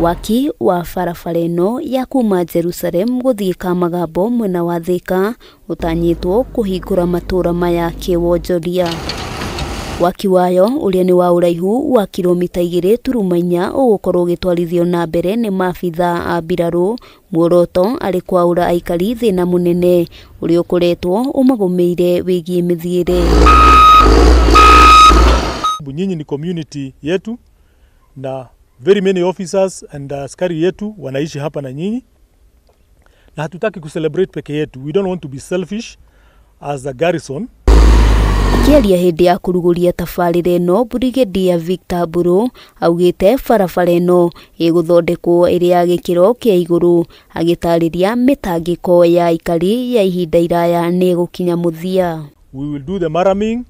Waki wa barabara ĩno ya kuma Jerusalem gũthiĩ Kamagambo mwena wa Thika ũtanyĩtwo kũhingũra matũra maya kĩwonjoria. Waki wayo ũrĩa nĩ wa ũraihu wa kilomita 2.4 ũgũkorwo ũgĩtwarithio na mbere nĩ maabitha a mbirarũ, muoroto arĩ kwaũra aikari thĩna mũnene ũrĩa ũkoretwo ũmagũmĩire wĩgiĩ mĩthiĩre. Nyinyi ni community yetu na very many officers and askari yetu wanaishi hapa na nyinyi, na hatutaki kucelebrate peke yetu. We don't want to be selfish as a garrison. Akiaria hĩndĩ ya kũrugũria tabarĩra ĩno, Brigadier Victor Mburu augĩte barabara ĩno ĩgũthondekwo ĩrĩ ya gĩkĩro kĩa igũrũ, agĩtarĩria mĩtangĩko ya aikari ya ihinda iraya nĩ gũkinya mũthia. We will do the maraming,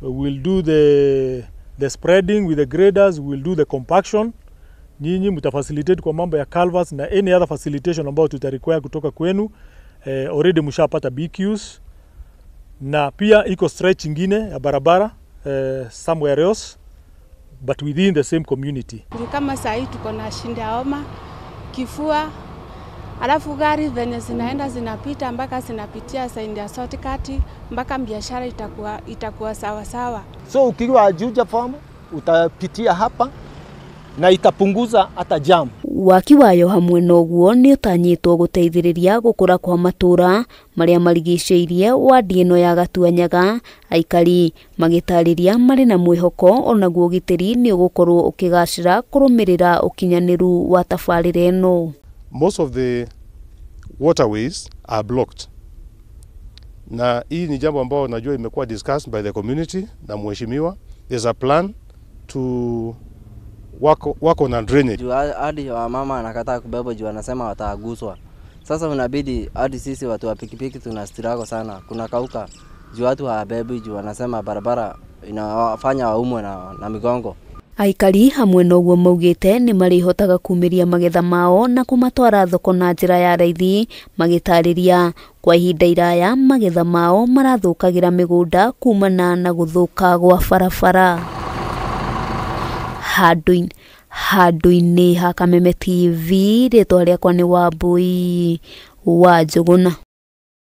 we will do the spreading with the graders, we will do the compaction. Nyinyi mtafacilitate kwa mambo ya culverts na any other facilitation ambayo tutarequire kutoka kwenu. Already mshapata BQs na pia iko stretch ingine ya barabara somewhere else but within the same community. Kama saa hii tuko na shinda ya homa, kifua, alafu gari venye zinaenda zinapita mpaka zinapitia saindi ya shortcut mpaka biashara itakuwa sawa sawa. So ukiwa Juja Farm utapitia hapa na itapunguza hata jam. Waki wayo hamwe noguo nĩ ũtanyĩtwo gũteithĩrĩria gũkũra kwa matũra marĩa marigicĩirie wadi ĩno ya Gatuanyaga, aikari magĩtarĩria marĩ na mwĩhoko onaguo ũgitĩri nĩ ũgũkorwo ũkĩgacĩra kũrũmĩrĩra ũkinyanĩru wa tabarĩra ĩno. Most of the waterways are blocked. Na hii ni jambo ambalo najua imekuwa discussed by the community na mheshimiwa. There's a plan to work on a drainage. Hadi wa mama anakataa kubeba juu anasema wataguswa. Sasa unabidi hadi sisi watu wa pikipiki tunastirako sana. Kuna kauka juu watu hawabebi juu anasema barabara inafanya waumwe na migongo. Aikari hamwe noguo maugĩte nĩ marĩhotaga kumĩria magetha mao na kũmatwara thoko na njĩra ya raithi, magĩtarĩria kwa ihinda iraya magetha mao marathũkagĩra mĩgũnda kumana na gũthũka gwa barabara. Handũ-inĩ ha Kameme TV, rĩtwa rĩakwa nĩ Wambui wa Njũgũna.